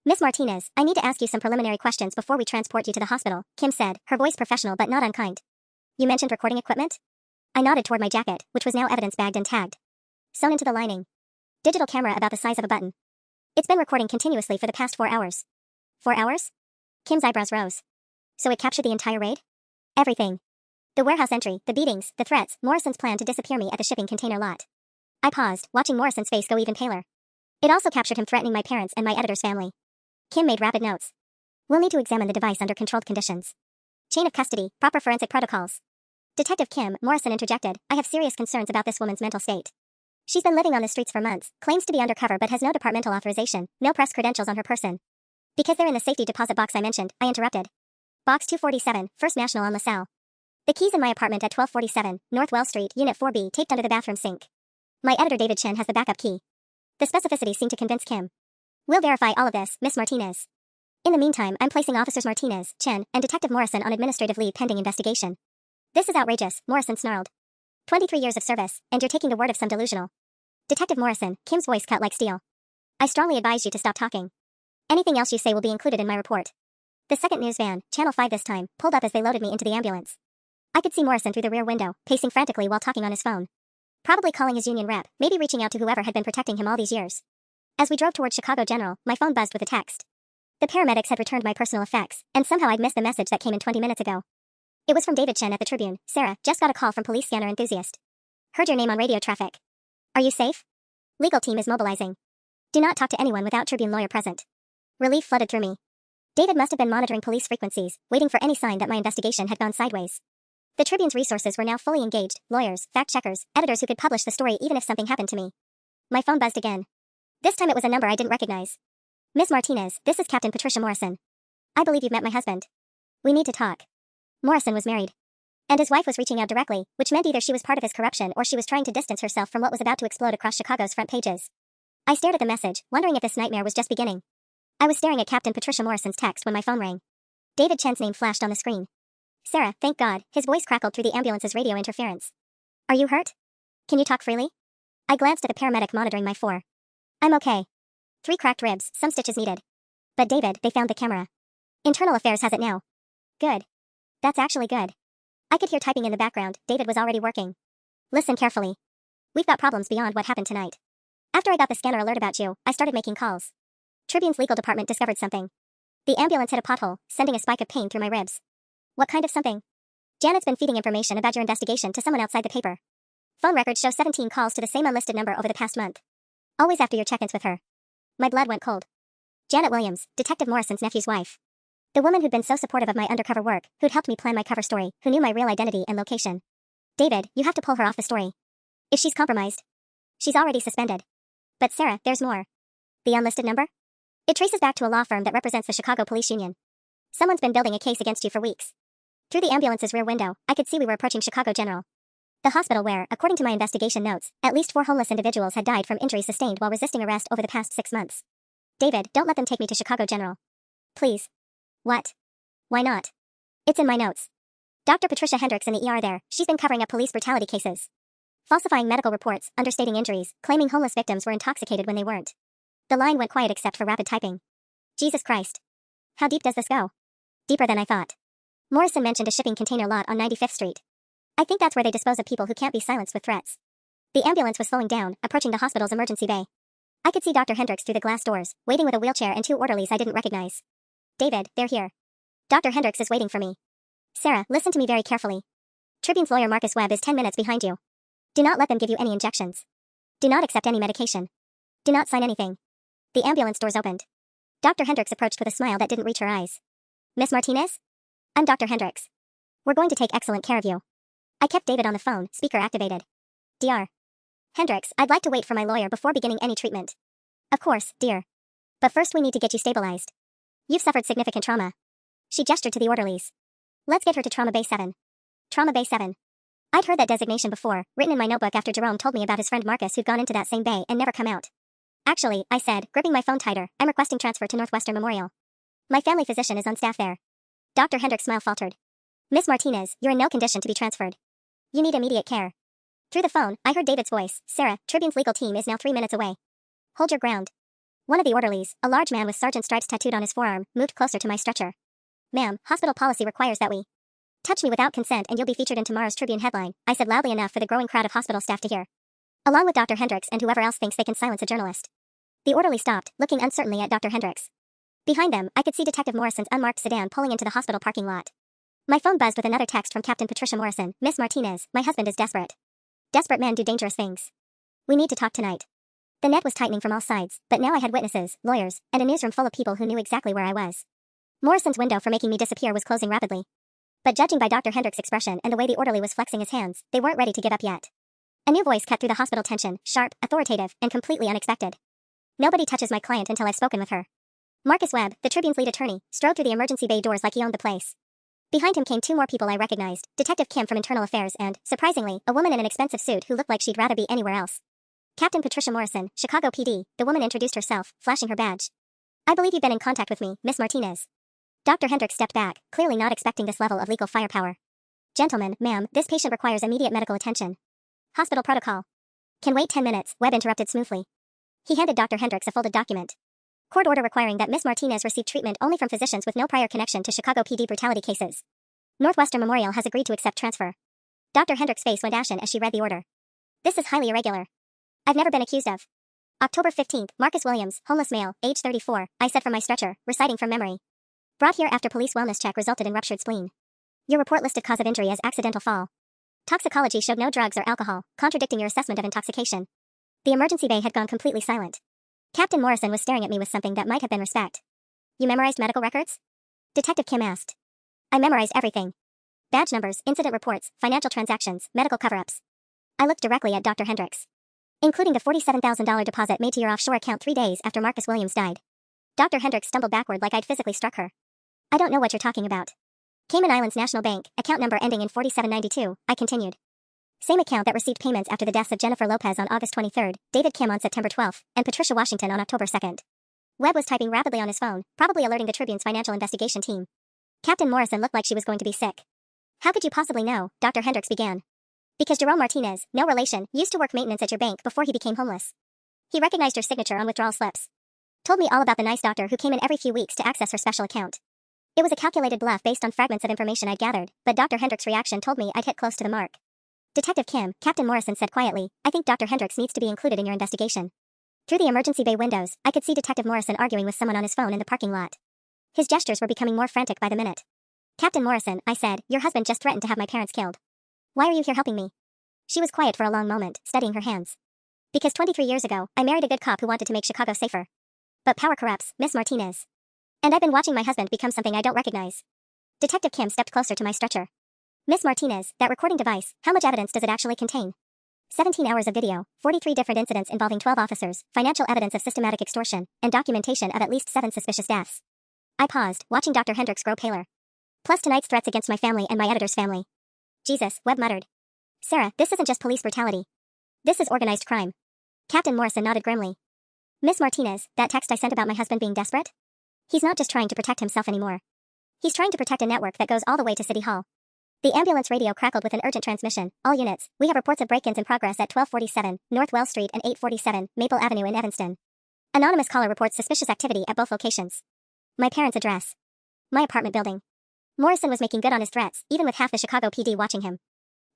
Miss Martinez, I need to ask you some preliminary questions before we transport you to the hospital, Kim said, her voice professional but not unkind. You mentioned recording equipment? I nodded toward my jacket, which was now evidence bagged and tagged. Sewn into the lining. Digital camera about the size of a button. It's been recording continuously for the past 4 hours. 4 hours? Kim's eyebrows rose. So it captured the entire raid? Everything. The warehouse entry, the beatings, the threats, Morrison's plan to disappear me at the shipping container lot. I paused, watching Morrison's face go even paler. It also captured him threatening my parents and my editor's family. Kim made rapid notes. We'll need to examine the device under controlled conditions. Chain of custody, proper forensic protocols. Detective Kim, Morrison interjected, I have serious concerns about this woman's mental state. She's been living on the streets for months, claims to be undercover but has no departmental authorization, no press credentials on her person. Because they're in the safety deposit box I mentioned, I interrupted. Box 247, First National on LaSalle. The key's in my apartment at 1247, North Wells Street, Unit 4B, taped under the bathroom sink. My editor David Chen has the backup key. The specificity seemed to convince Kim. We'll verify all of this, Miss Martinez. In the meantime, I'm placing Officers Martinez, Chen, and Detective Morrison on administrative leave pending investigation. This is outrageous, Morrison snarled. 23 years of service, and you're taking the word of some delusional. Detective Morrison, Kim's voice cut like steel. I strongly advise you to stop talking. Anything else you say will be included in my report. The second news van, Channel 5 this time, pulled up as they loaded me into the ambulance. I could see Morrison through the rear window, pacing frantically while talking on his phone. Probably calling his union rep, maybe reaching out to whoever had been protecting him all these years. As we drove toward Chicago General, my phone buzzed with a text. The paramedics had returned my personal effects, and somehow I'd missed the message that came in 20 minutes ago. It was from David Chen at the Tribune. Sarah, just got a call from police scanner enthusiast. Heard your name on radio traffic. Are you safe? Legal team is mobilizing. Do not talk to anyone without Tribune lawyer present. Relief flooded through me. David must have been monitoring police frequencies, waiting for any sign that my investigation had gone sideways. The Tribune's resources were now fully engaged, lawyers, fact-checkers, editors who could publish the story even if something happened to me. My phone buzzed again. This time it was a number I didn't recognize. Miss Martinez, this is Captain Patricia Morrison. I believe you've met my husband. We need to talk. Morrison was married. And his wife was reaching out directly, which meant either she was part of his corruption or she was trying to distance herself from what was about to explode across Chicago's front pages. I stared at the message, wondering if this nightmare was just beginning. I was staring at Captain Patricia Morrison's text when my phone rang. David Chen's name flashed on the screen. Sarah, thank God, his voice crackled through the ambulance's radio interference. Are you hurt? Can you talk freely? I glanced at the paramedic monitoring my 4. I'm okay. 3 cracked ribs, some stitches needed. But David, they found the camera. Internal Affairs has it now. Good. That's actually good. I could hear typing in the background. David was already working. Listen carefully. We've got problems beyond what happened tonight. After I got the scanner alert about you, I started making calls. Tribune's legal department discovered something. The ambulance hit a pothole, sending a spike of pain through my ribs. What kind of something? Janet's been feeding information about your investigation to someone outside the paper. Phone records show 17 calls to the same unlisted number over the past month. Always after your check-ins with her. My blood went cold. Janet Williams, Detective Morrison's nephew's wife. The woman who'd been so supportive of my undercover work, who'd helped me plan my cover story, who knew my real identity and location. David, you have to pull her off the story. If she's compromised, she's already suspended. But Sarah, there's more. The unlisted number? It traces back to a law firm that represents the Chicago Police Union. Someone's been building a case against you for weeks. Through the ambulance's rear window, I could see we were approaching Chicago General. The hospital where, according to my investigation notes, at least 4 homeless individuals had died from injuries sustained while resisting arrest over the past 6 months. David, don't let them take me to Chicago General. Please. What? Why not? It's in my notes. Dr. Patricia Hendricks in the ER there, she's been covering up police brutality cases. Falsifying medical reports, understating injuries, claiming homeless victims were intoxicated when they weren't. The line went quiet except for rapid typing. Jesus Christ. How deep does this go? Deeper than I thought. Morrison mentioned a shipping container lot on 95th Street. I think that's where they dispose of people who can't be silenced with threats. The ambulance was slowing down, approaching the hospital's emergency bay. I could see Dr. Hendricks through the glass doors, waiting with a wheelchair and 2 orderlies I didn't recognize. David, they're here. Dr. Hendricks is waiting for me. Sarah, listen to me very carefully. Tribune's lawyer Marcus Webb is 10 minutes behind you. Do not let them give you any injections. Do not accept any medication. Do not sign anything. The ambulance doors opened. Dr. Hendricks approached with a smile that didn't reach her eyes. Miss Martinez? I'm Dr. Hendricks. We're going to take excellent care of you. I kept David on the phone, speaker activated. Dr. Hendricks, I'd like to wait for my lawyer before beginning any treatment. Of course, dear. But first we need to get you stabilized. You've suffered significant trauma. She gestured to the orderlies. Let's get her to Trauma Bay 7. Trauma Bay 7. I'd heard that designation before, written in my notebook after Jerome told me about his friend Marcus who'd gone into that same bay and never come out. Actually, I said, gripping my phone tighter, I'm requesting transfer to Northwestern Memorial. My family physician is on staff there. Dr. Hendricks' smile faltered. Miss Martinez, you're in no condition to be transferred. You need immediate care. Through the phone, I heard David's voice. Sarah, Tribune's legal team is now 3 minutes away. Hold your ground. One of the orderlies, a large man with sergeant stripes tattooed on his forearm, moved closer to my stretcher. Ma'am, hospital policy requires that we touch me without consent and you'll be featured in tomorrow's Tribune headline, I said loudly enough for the growing crowd of hospital staff to hear. Along with Dr. Hendricks and whoever else thinks they can silence a journalist. The orderly stopped, looking uncertainly at Dr. Hendricks. Behind them, I could see Detective Morrison's unmarked sedan pulling into the hospital parking lot. My phone buzzed with another text from Captain Patricia Morrison. Miss Martinez, my husband is desperate. Desperate men do dangerous things. We need to talk tonight. The net was tightening from all sides, but now I had witnesses, lawyers, and a newsroom full of people who knew exactly where I was. Morrison's window for making me disappear was closing rapidly. But judging by Dr. Hendricks' expression and the way the orderly was flexing his hands, they weren't ready to give up yet. A new voice cut through the hospital tension, sharp, authoritative, and completely unexpected. Nobody touches my client until I've spoken with her. Marcus Webb, the Tribune's lead attorney, strode through the emergency bay doors like he owned the place. Behind him came 2 more people I recognized, Detective Kim from Internal Affairs and, surprisingly, a woman in an expensive suit who looked like she'd rather be anywhere else. Captain Patricia Morrison, Chicago PD, the woman introduced herself, flashing her badge. I believe you've been in contact with me, Miss Martinez. Dr. Hendricks stepped back, clearly not expecting this level of legal firepower. Gentlemen, ma'am, this patient requires immediate medical attention. Hospital protocol. Can wait 10 minutes, Webb interrupted smoothly. He handed Dr. Hendricks a folded document. Court order requiring that Miss Martinez receive treatment only from physicians with no prior connection to Chicago PD brutality cases. Northwestern Memorial has agreed to accept transfer. Dr. Hendricks' face went ashen as she read the order. This is highly irregular. I've never been accused of. October 15th, Marcus Williams, homeless male, age 34, I said from my stretcher, reciting from memory. Brought here after police wellness check resulted in ruptured spleen. Your report listed cause of injury as accidental fall. Toxicology showed no drugs or alcohol, contradicting your assessment of intoxication. The emergency bay had gone completely silent. Captain Morrison was staring at me with something that might have been respect. You memorized medical records? Detective Kim asked. I memorized everything. Badge numbers, incident reports, financial transactions, medical cover-ups. I looked directly at Dr. Hendricks. Including the $47,000 deposit made to your offshore account 3 days after Marcus Williams died. Dr. Hendricks stumbled backward like I'd physically struck her. I don't know what you're talking about. Cayman Islands National Bank, account number ending in 4792, I continued. Same account that received payments after the deaths of Jennifer Lopez on August 23rd, David Kim on September 12th, and Patricia Washington on October 2nd. Webb was typing rapidly on his phone, probably alerting the Tribune's financial investigation team. Captain Morrison looked like she was going to be sick. How could you possibly know? Dr. Hendricks began. Because Jerome Martinez, no relation, used to work maintenance at your bank before he became homeless. He recognized your signature on withdrawal slips. Told me all about the nice doctor who came in every few weeks to access her special account. It was a calculated bluff based on fragments of information I'd gathered, but Dr. Hendricks' reaction told me I'd hit close to the mark. Detective Kim, Captain Morrison said quietly, I think Dr. Hendricks needs to be included in your investigation. Through the emergency bay windows, I could see Detective Morrison arguing with someone on his phone in the parking lot. His gestures were becoming more frantic by the minute. Captain Morrison, I said, your husband just threatened to have my parents killed. Why are you here helping me? She was quiet for a long moment, studying her hands. Because 23 years ago, I married a good cop who wanted to make Chicago safer. But power corrupts, Miss Martinez. And I've been watching my husband become something I don't recognize. Detective Kim stepped closer to my stretcher. Miss Martinez, that recording device, how much evidence does it actually contain? 17 hours of video, 43 different incidents involving 12 officers, financial evidence of systematic extortion, and documentation of at least 7 suspicious deaths. I paused, watching Dr. Hendricks grow paler. Plus tonight's threats against my family and my editor's family. Jesus, Webb muttered. Sarah, this isn't just police brutality. This is organized crime. Captain Morrison nodded grimly. Miss Martinez, that text I sent about my husband being desperate? He's not just trying to protect himself anymore. He's trying to protect a network that goes all the way to City Hall. The ambulance radio crackled with an urgent transmission. All units, we have reports of break-ins in progress at 1247 North Wells Street and 847 Maple Avenue in Evanston. Anonymous caller reports suspicious activity at both locations. My parents' address. My apartment building. Morrison was making good on his threats, even with half the Chicago PD watching him.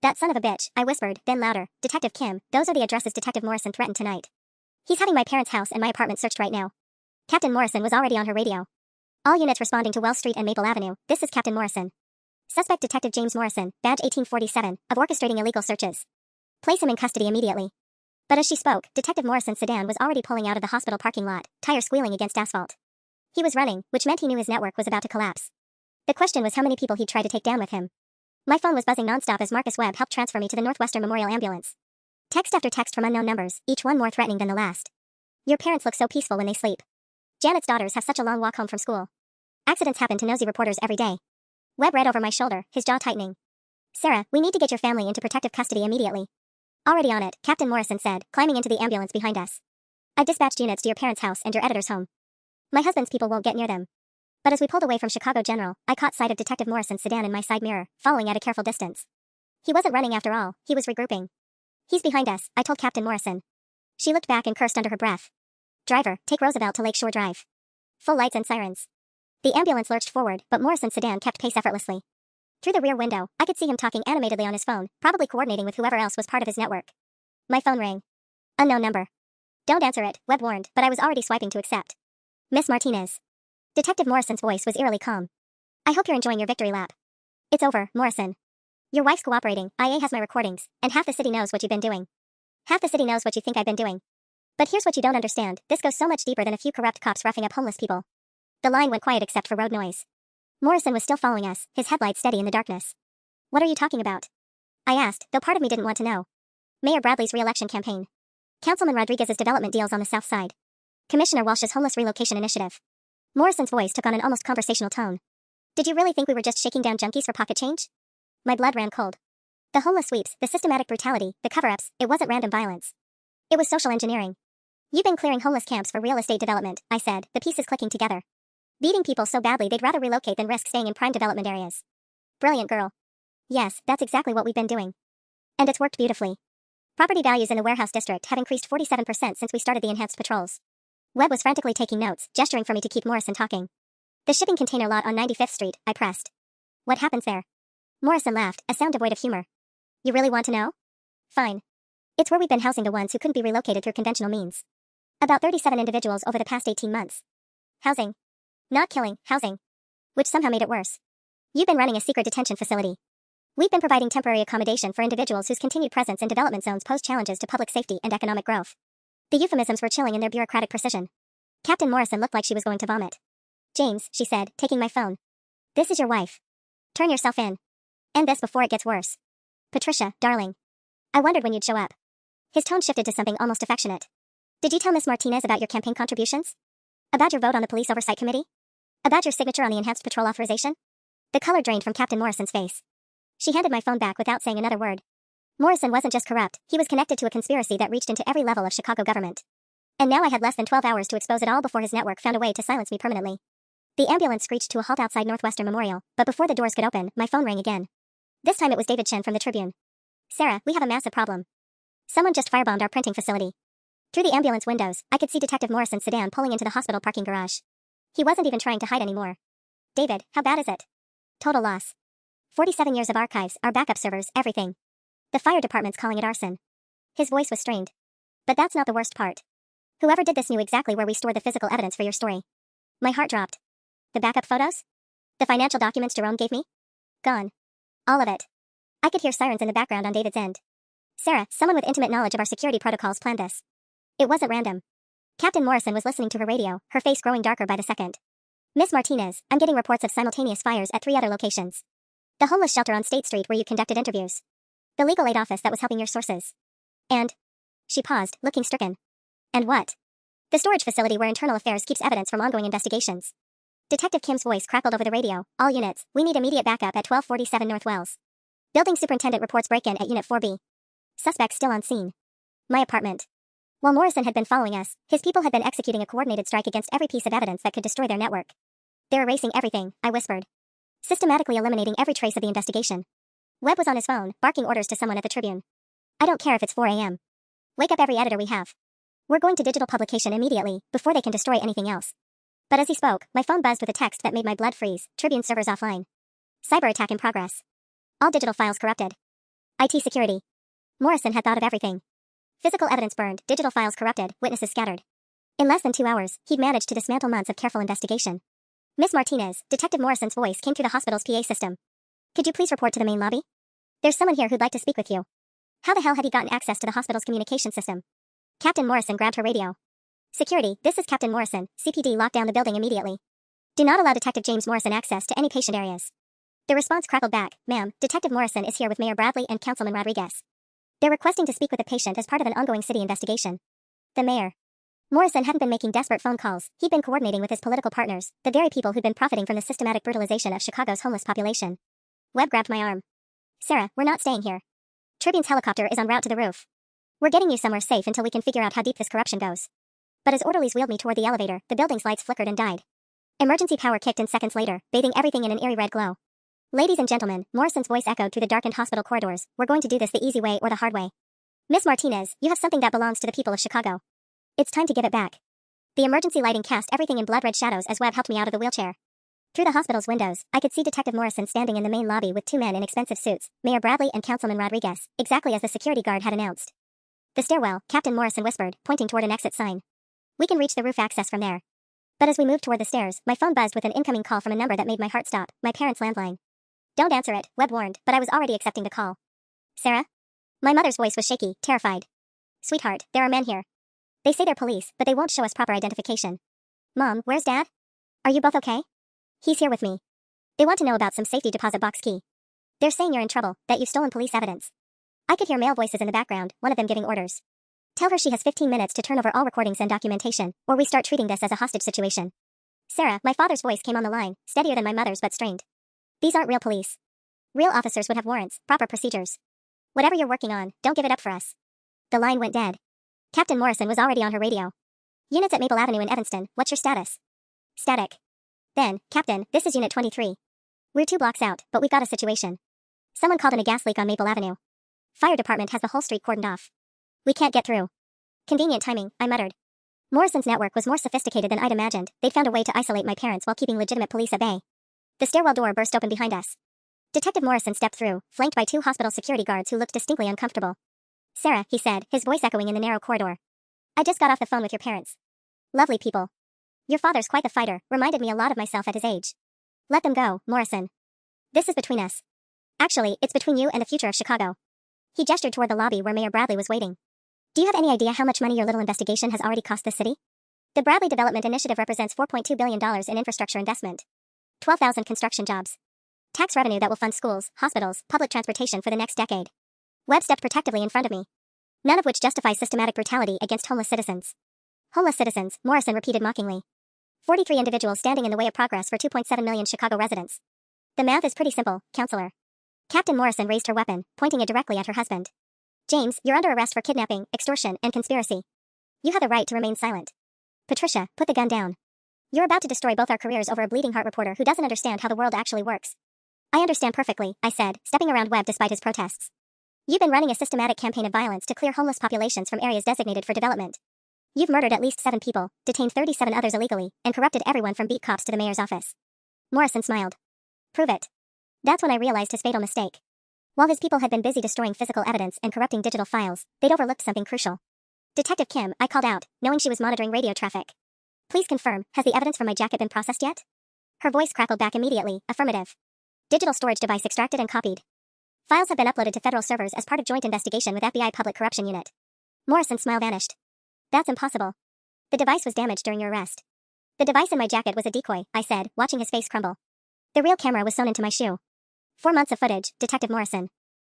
That son of a bitch, I whispered, then louder, Detective Kim, those are the addresses Detective Morrison threatened tonight. He's having my parents' house and my apartment searched right now. Captain Morrison was already on her radio. All units responding to Wells Street and Maple Avenue, this is Captain Morrison. Suspect Detective James Morrison, badge 1847, of orchestrating illegal searches. Place him in custody immediately. But as she spoke, Detective Morrison's sedan was already pulling out of the hospital parking lot, tires squealing against asphalt. He was running, which meant he knew his network was about to collapse. The question was how many people he'd try to take down with him. My phone was buzzing nonstop as Marcus Webb helped transfer me to the Northwestern Memorial Ambulance. Text after text from unknown numbers, each one more threatening than the last. Your parents look so peaceful when they sleep. Janet's daughters have such a long walk home from school. Accidents happen to nosy reporters every day. Webb read over my shoulder, his jaw tightening. Sarah, we need to get your family into protective custody immediately. Already on it, Captain Morrison said, climbing into the ambulance behind us. I dispatched units to your parents' house and your editor's home. My husband's people won't get near them. But as we pulled away from Chicago General, I caught sight of Detective Morrison's sedan in my side mirror, following at a careful distance. He wasn't running after all, he was regrouping. He's behind us, I told Captain Morrison. She looked back and cursed under her breath. Driver, take Roosevelt to Lakeshore Drive. Full lights and sirens. The ambulance lurched forward, but Morrison's sedan kept pace effortlessly. Through the rear window, I could see him talking animatedly on his phone, probably coordinating with whoever else was part of his network. My phone rang. Unknown number. Don't answer it, Webb warned, but I was already swiping to accept. Miss Martinez. Detective Morrison's voice was eerily calm. I hope you're enjoying your victory lap. It's over, Morrison. Your wife's cooperating, IA has my recordings, and half the city knows what you've been doing. Half the city knows what you think I've been doing. But here's what you don't understand, this goes so much deeper than a few corrupt cops roughing up homeless people. The line went quiet except for road noise. Morrison was still following us, his headlights steady in the darkness. What are you talking about? I asked, though part of me didn't want to know. Mayor Bradley's re-election campaign. Councilman Rodriguez's development deals on the south side. Commissioner Walsh's homeless relocation initiative. Morrison's voice took on an almost conversational tone. Did you really think we were just shaking down junkies for pocket change? My blood ran cold. The homeless sweeps, the systematic brutality, the cover-ups, it wasn't random violence. It was social engineering. You've been clearing homeless camps for real estate development, I said, the pieces clicking together. Beating people so badly they'd rather relocate than risk staying in prime development areas. Brilliant girl. Yes, that's exactly what we've been doing. And it's worked beautifully. Property values in the warehouse district have increased 47% since we started the enhanced patrols. Webb was frantically taking notes, gesturing for me to keep Morrison talking. The shipping container lot on 95th Street, I pressed. What happens there? Morrison laughed, a sound devoid of humor. You really want to know? Fine. It's where we've been housing the ones who couldn't be relocated through conventional means. About 37 individuals over the past 18 months. Housing. Not killing, housing. Which somehow made it worse. You've been running a secret detention facility. We've been providing temporary accommodation for individuals whose continued presence in development zones pose challenges to public safety and economic growth. The euphemisms were chilling in their bureaucratic precision. Captain Morrison looked like she was going to vomit. James, she said, taking my phone. This is your wife. Turn yourself in. End this before it gets worse. Patricia, darling. I wondered when you'd show up. His tone shifted to something almost affectionate. Did you tell Miss Martinez about your campaign contributions? About your vote on the Police Oversight Committee? About your signature on the Enhanced Patrol Authorization? The color drained from Captain Morrison's face. She handed my phone back without saying another word. Morrison wasn't just corrupt, he was connected to a conspiracy that reached into every level of Chicago government. And now I had less than 12 hours to expose it all before his network found a way to silence me permanently. The ambulance screeched to a halt outside Northwestern Memorial, but before the doors could open, my phone rang again. This time it was David Chen from the Tribune. Sarah, we have a massive problem. Someone just firebombed our printing facility. Through the ambulance windows, I could see Detective Morrison's sedan pulling into the hospital parking garage. He wasn't even trying to hide anymore. David, how bad is it? Total loss. 47 years of archives, our backup servers, everything. The fire department's calling it arson. His voice was strained. But that's not the worst part. Whoever did this knew exactly where we stored the physical evidence for your story. My heart dropped. The backup photos? The financial documents Jerome gave me? Gone. All of it. I could hear sirens in the background on David's end. Sarah, someone with intimate knowledge of our security protocols planned this. It wasn't random. Captain Morrison was listening to her radio, her face growing darker by the second. Miss Martinez, I'm getting reports of simultaneous fires at 3 other locations. The homeless shelter on State Street where you conducted interviews. The legal aid office that was helping your sources. And... She paused, looking stricken. And what? The storage facility where Internal Affairs keeps evidence from ongoing investigations. Detective Kim's voice crackled over the radio. All units, we need immediate backup at 1247 North Wells. Building superintendent reports break-in at Unit 4B. Suspect still on scene. My apartment. While Morrison had been following us, his people had been executing a coordinated strike against every piece of evidence that could destroy their network. They're erasing everything, I whispered. Systematically eliminating every trace of the investigation. Webb was on his phone, barking orders to someone at the Tribune. I don't care if it's 4 a.m. Wake up every editor we have. We're going to digital publication immediately, before they can destroy anything else. But as he spoke, my phone buzzed with a text that made my blood freeze. Tribune servers offline. Cyber attack in progress. All digital files corrupted. IT security. Morrison had thought of everything. Physical evidence burned, digital files corrupted, witnesses scattered. In less than 2 hours, he'd managed to dismantle months of careful investigation. Miss Martinez, Detective Morrison's voice came through the hospital's PA system. Could you please report to the main lobby? There's someone here who'd like to speak with you. How the hell had he gotten access to the hospital's communication system? Captain Morrison grabbed her radio. Security, this is Captain Morrison. CPD locked down the building immediately. Do not allow Detective James Morrison access to any patient areas. The response crackled back. Ma'am, Detective Morrison is here with Mayor Bradley and Councilman Rodriguez. They're requesting to speak with the patient as part of an ongoing city investigation. The mayor. Morrison hadn't been making desperate phone calls. He'd been coordinating with his political partners, the very people who'd been profiting from the systematic brutalization of Chicago's homeless population. Webb grabbed my arm. Sarah, we're not staying here. Tribune's helicopter is en route to the roof. We're getting you somewhere safe until we can figure out how deep this corruption goes. But as orderlies wheeled me toward the elevator, the building's lights flickered and died. Emergency power kicked in seconds later, bathing everything in an eerie red glow. Ladies and gentlemen, Morrison's voice echoed through the darkened hospital corridors. We're going to do this the easy way or the hard way. Miss Martinez, you have something that belongs to the people of Chicago. It's time to give it back. The emergency lighting cast everything in blood-red shadows as Webb helped me out of the wheelchair. Through the hospital's windows, I could see Detective Morrison standing in the main lobby with 2 men in expensive suits, Mayor Bradley and Councilman Rodriguez, exactly as the security guard had announced. The stairwell, Captain Morrison whispered, pointing toward an exit sign. We can reach the roof access from there. But as we moved toward the stairs, my phone buzzed with an incoming call from a number that made my heart stop, my parents' landline. Don't answer it, Webb warned, but I was already accepting the call. Sarah? My mother's voice was shaky, terrified. Sweetheart, there are men here. They say they're police, but they won't show us proper identification. Mom, where's Dad? Are you both okay? He's here with me. They want to know about some safety deposit box key. They're saying you're in trouble, that you've stolen police evidence. I could hear male voices in the background, one of them giving orders. Tell her she has 15 minutes to turn over all recordings and documentation, or we start treating this as a hostage situation. Sarah, my father's voice came on the line, steadier than my mother's but strained. These aren't real police. Real officers would have warrants, proper procedures. Whatever you're working on, don't give it up for us. The line went dead. Captain Morrison was already on her radio. Units at Maple Avenue in Evanston, what's your status? Static. Then, Captain, this is Unit 23. We're 2 blocks out, but we've got a situation. Someone called in a gas leak on Maple Avenue. Fire department has the whole street cordoned off. We can't get through. Convenient timing, I muttered. Morrison's network was more sophisticated than I'd imagined. They'd found a way to isolate my parents while keeping legitimate police at bay. The stairwell door burst open behind us. Detective Morrison stepped through, flanked by 2 hospital security guards who looked distinctly uncomfortable. Sarah, he said, his voice echoing in the narrow corridor. I just got off the phone with your parents. Lovely people. Your father's quite the fighter, reminded me a lot of myself at his age. Let them go, Morrison. This is between us. Actually, it's between you and the future of Chicago. He gestured toward the lobby where Mayor Bradley was waiting. Do you have any idea how much money your little investigation has already cost this city? The Bradley Development Initiative represents $4.2 billion in infrastructure investment. 12,000 construction jobs. Tax revenue that will fund schools, hospitals, public transportation for the next decade. Webb stepped protectively in front of me. None of which justifies systematic brutality against homeless citizens. Homeless citizens, Morrison repeated mockingly. 43 individuals standing in the way of progress for 2.7 million Chicago residents. The math is pretty simple, counselor. Captain Morrison raised her weapon, pointing it directly at her husband. James, you're under arrest for kidnapping, extortion, and conspiracy. You have the right to remain silent. Patricia, put the gun down. You're about to destroy both our careers over a bleeding heart reporter who doesn't understand how the world actually works. I understand perfectly, I said, stepping around Webb despite his protests. You've been running a systematic campaign of violence to clear homeless populations from areas designated for development. You've murdered at least 7 people, detained 37 others illegally, and corrupted everyone from beat cops to the mayor's office. Morrison smiled. Prove it. That's when I realized his fatal mistake. While his people had been busy destroying physical evidence and corrupting digital files, they'd overlooked something crucial. Detective Kim, I called out, knowing she was monitoring radio traffic. Please confirm, has the evidence from my jacket been processed yet? Her voice crackled back immediately, affirmative. Digital storage device extracted and copied. Files have been uploaded to federal servers as part of joint investigation with FBI Public Corruption Unit. Morrison's smile vanished. That's impossible. The device was damaged during your arrest. The device in my jacket was a decoy, I said, watching his face crumble. The real camera was sewn into my shoe. 4 months of footage, Detective Morrison.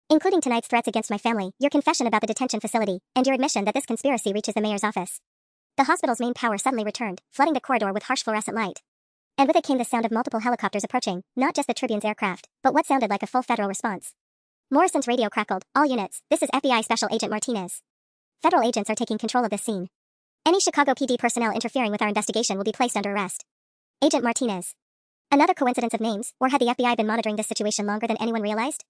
Including tonight's threats against my family, your confession about the detention facility, and your admission that this conspiracy reaches the mayor's office. The hospital's main power suddenly returned, flooding the corridor with harsh fluorescent light. And with it came the sound of multiple helicopters approaching, not just the Tribune's aircraft, but what sounded like a full federal response. Morrison's radio crackled, all units, this is FBI Special Agent Martinez. Federal agents are taking control of this scene. Any Chicago PD personnel interfering with our investigation will be placed under arrest. Agent Martinez. Another coincidence of names, or had the FBI been monitoring this situation longer than anyone realized?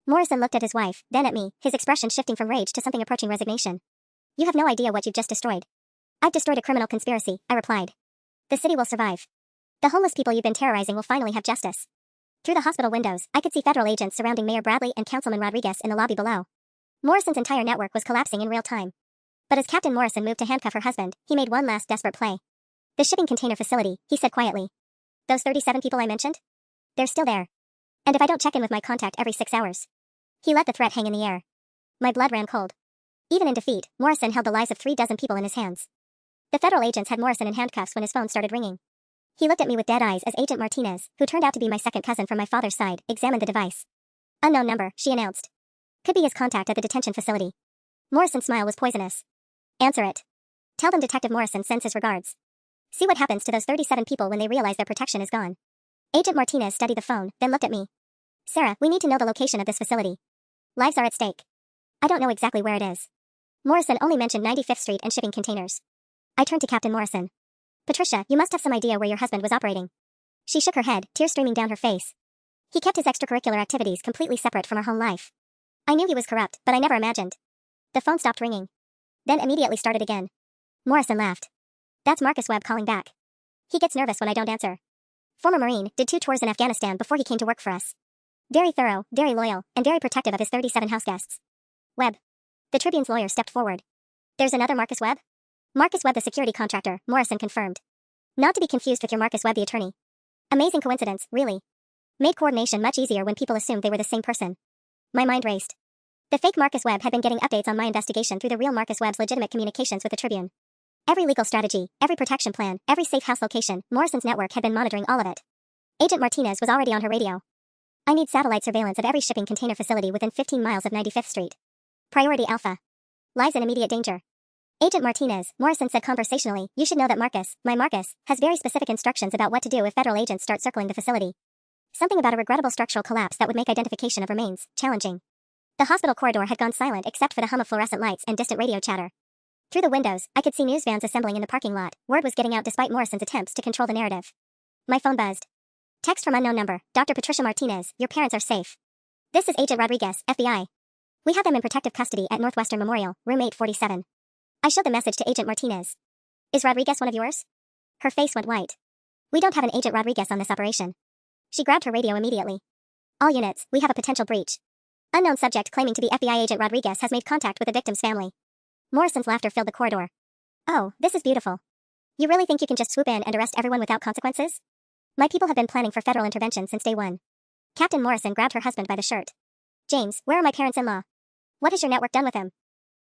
Morrison looked at his wife, then at me, his expression shifting from rage to something approaching resignation. You have no idea what you've just destroyed. I've destroyed a criminal conspiracy, I replied. The city will survive. The homeless people you've been terrorizing will finally have justice. Through the hospital windows, I could see federal agents surrounding Mayor Bradley and Councilman Rodriguez in the lobby below. Morrison's entire network was collapsing in real time. But as Captain Morrison moved to handcuff her husband, he made one last desperate play. The shipping container facility, he said quietly. Those 37 people I mentioned? They're still there. And if I don't check in with my contact every 6 hours. He let the threat hang in the air. My blood ran cold. Even in defeat, Morrison held the lives of 36 people in his hands. The federal agents had Morrison in handcuffs when his phone started ringing. He looked at me with dead eyes as Agent Martinez, who turned out to be my second cousin from my father's side, examined the device. Unknown number, she announced. Could be his contact at the detention facility. Morrison's smile was poisonous. Answer it. Tell them Detective Morrison sends his regards. See what happens to those 37 people when they realize their protection is gone. Agent Martinez studied the phone, then looked at me. Sarah, we need to know the location of this facility. Lives are at stake. I don't know exactly where it is. Morrison only mentioned 95th Street and shipping containers. I turned to Captain Morrison. Patricia, you must have some idea where your husband was operating. She shook her head, tears streaming down her face. He kept his extracurricular activities completely separate from our home life. I knew he was corrupt, but I never imagined. The phone stopped ringing. Then immediately started again. Morrison laughed. That's Marcus Webb calling back. He gets nervous when I don't answer. Former Marine, did 2 tours in Afghanistan before he came to work for us. Very thorough, very loyal, and very protective of his 37 house guests. Webb. The Tribune's lawyer stepped forward. There's another Marcus Webb? Marcus Webb the security contractor, Morrison confirmed. Not to be confused with your Marcus Webb the attorney. Amazing coincidence, really. Made coordination much easier when people assumed they were the same person. My mind raced. The fake Marcus Webb had been getting updates on my investigation through the real Marcus Webb's legitimate communications with the Tribune. Every legal strategy, every protection plan, every safe house location, Morrison's network had been monitoring all of it. Agent Martinez was already on her radio. I need satellite surveillance of every shipping container facility within 15 miles of 95th Street. Priority Alpha. Lives in immediate danger. Agent Martinez, Morrison said conversationally, you should know that Marcus, my Marcus, has very specific instructions about what to do if federal agents start circling the facility. Something about a regrettable structural collapse that would make identification of remains challenging. The hospital corridor had gone silent except for the hum of fluorescent lights and distant radio chatter. Through the windows, I could see news vans assembling in the parking lot. Word was getting out despite Morrison's attempts to control the narrative. My phone buzzed. Text from unknown number, Dr. Patricia Martinez, your parents are safe. This is Agent Rodriguez, FBI. We have them in protective custody at Northwestern Memorial, room 847. I showed the message to Agent Martinez. Is Rodriguez one of yours? Her face went white. We don't have an Agent Rodriguez on this operation. She grabbed her radio immediately. All units, we have a potential breach. Unknown subject claiming to be FBI Agent Rodriguez has made contact with the victim's family. Morrison's laughter filled the corridor. Oh, this is beautiful. You really think you can just swoop in and arrest everyone without consequences? My people have been planning for federal intervention since day one. Captain Morrison grabbed her husband by the shirt. James, where are my parents-in-law? What has your network done with him?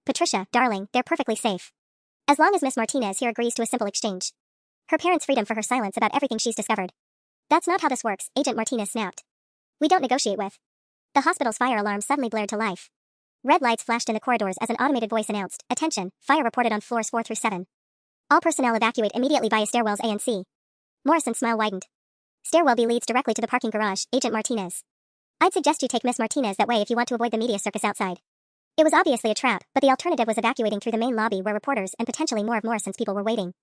Patricia, darling, they're perfectly safe. As long as Miss Martinez here agrees to a simple exchange. Her parents' freedom for her silence about everything she's discovered. That's not how this works, Agent Martinez snapped. We don't negotiate with. The hospital's fire alarm suddenly blared to life. Red lights flashed in the corridors as an automated voice announced, "Attention, fire reported on floors 4 through 7. All personnel evacuate immediately via stairwells A and C." Morrison's smile widened. "Stairwell B leads directly to the parking garage, Agent Martinez. I'd suggest you take Miss Martinez that way if you want to avoid the media circus outside." It was obviously a trap, but the alternative was evacuating through the main lobby where reporters and potentially more of Morrison's people were waiting.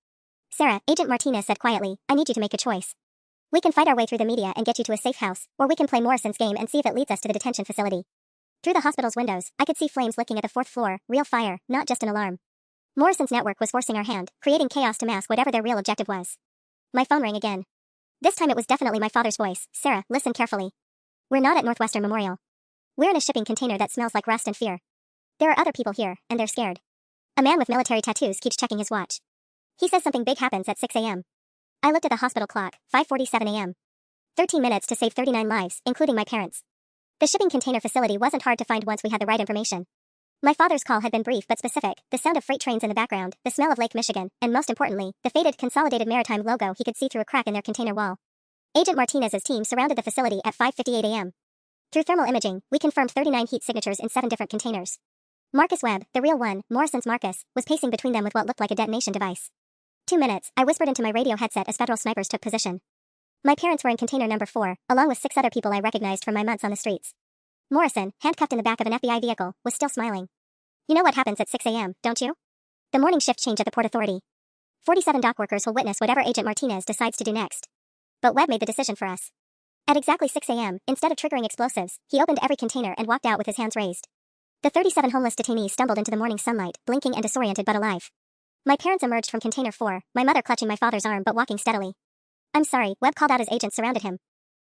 "Sarah," Agent Martinez said quietly, "I need you to make a choice. We can fight our way through the media and get you to a safe house, or we can play Morrison's game and see if it leads us to the detention facility." Through the hospital's windows, I could see flames licking at the 4th floor, real fire, not just an alarm. Morrison's network was forcing our hand, creating chaos to mask whatever their real objective was. My phone rang again. This time it was definitely my father's voice. "Sarah, listen carefully. We're not at Northwestern Memorial. We're in a shipping container that smells like rust and fear. There are other people here, and they're scared. A man with military tattoos keeps checking his watch. He says something big happens at 6 a.m. I looked at the hospital clock, 5:47 a.m. 13 minutes to save 39 lives, including my parents. The shipping container facility wasn't hard to find once we had the right information. My father's call had been brief but specific, the sound of freight trains in the background, the smell of Lake Michigan, and most importantly, the faded Consolidated Maritime logo he could see through a crack in their container wall. Agent Martinez's team surrounded the facility at 5:58 a.m. Through thermal imaging, we confirmed 39 heat signatures in 7 different containers. Marcus Webb, the real one, Morrison's Marcus, was pacing between them with what looked like a detonation device. 2 minutes, I whispered into my radio headset as federal snipers took position. My parents were in container number 4, along with 6 other people I recognized from my months on the streets. Morrison, handcuffed in the back of an FBI vehicle, was still smiling. "You know what happens at 6 a.m., don't you? The morning shift change at the Port Authority. 47 dock workers will witness whatever Agent Martinez decides to do next. But Webb made the decision for us. At exactly 6 a.m., instead of triggering explosives, he opened every container and walked out with his hands raised. The 37 homeless detainees stumbled into the morning sunlight, blinking and disoriented but alive. My parents emerged from container 4, my mother clutching my father's arm but walking steadily. "I'm sorry," Webb called out as agents surrounded him.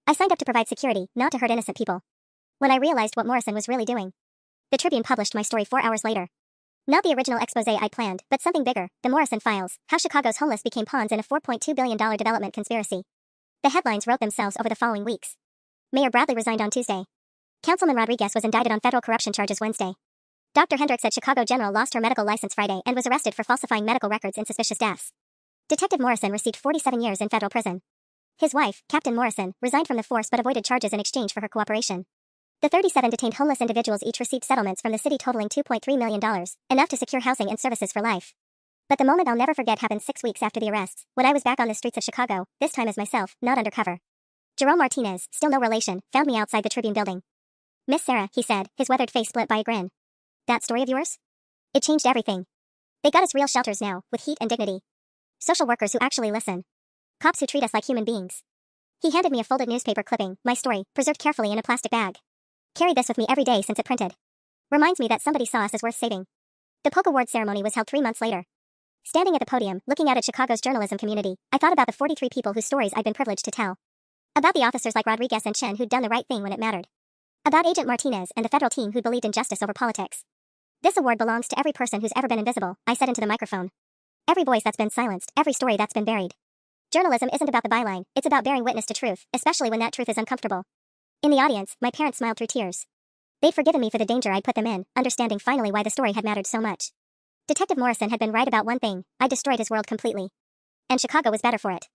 "I signed up to provide security, not to hurt innocent people." When I realized what Morrison was really doing. The Tribune published my story 4 hours later. Not the original expose I'd planned, but something bigger, the Morrison Files, how Chicago's homeless became pawns in a $4.2 billion development conspiracy. The headlines wrote themselves over the following weeks. Mayor Bradley resigned on Tuesday. Councilman Rodriguez was indicted on federal corruption charges Wednesday. Dr. Hendricks at Chicago General lost her medical license Friday and was arrested for falsifying medical records in suspicious deaths. Detective Morrison received 47 years in federal prison. His wife, Captain Morrison, resigned from the force but avoided charges in exchange for her cooperation. The 37 detained homeless individuals each received settlements from the city totaling $2.3 million, enough to secure housing and services for life. But the moment I'll never forget happened 6 weeks after the arrests, when I was back on the streets of Chicago, this time as myself, not undercover. Jerome Martinez, still no relation, found me outside the Tribune building. "Miss Sarah," he said, his weathered face split by a grin. "That story of yours? It changed everything. They got us real shelters now, with heat and dignity. Social workers who actually listen. Cops who treat us like human beings." He handed me a folded newspaper clipping, my story, preserved carefully in a plastic bag. "Carried this with me every day since it printed. Reminds me that somebody saw us as worth saving." The Polk Award ceremony was held 3 months later. Standing at the podium, looking out at Chicago's journalism community, I thought about the 43 people whose stories I'd been privileged to tell. About the officers like Rodriguez and Chen who'd done the right thing when it mattered. About Agent Martinez and the federal team who believed in justice over politics. "This award belongs to every person who's ever been invisible," I said into the microphone. "Every voice that's been silenced, every story that's been buried. Journalism isn't about the byline, it's about bearing witness to truth, especially when that truth is uncomfortable." In the audience, my parents smiled through tears. They'd forgiven me for the danger I'd put them in, understanding finally why the story had mattered so much. Detective Morrison had been right about one thing: I destroyed his world completely. And Chicago was better for it.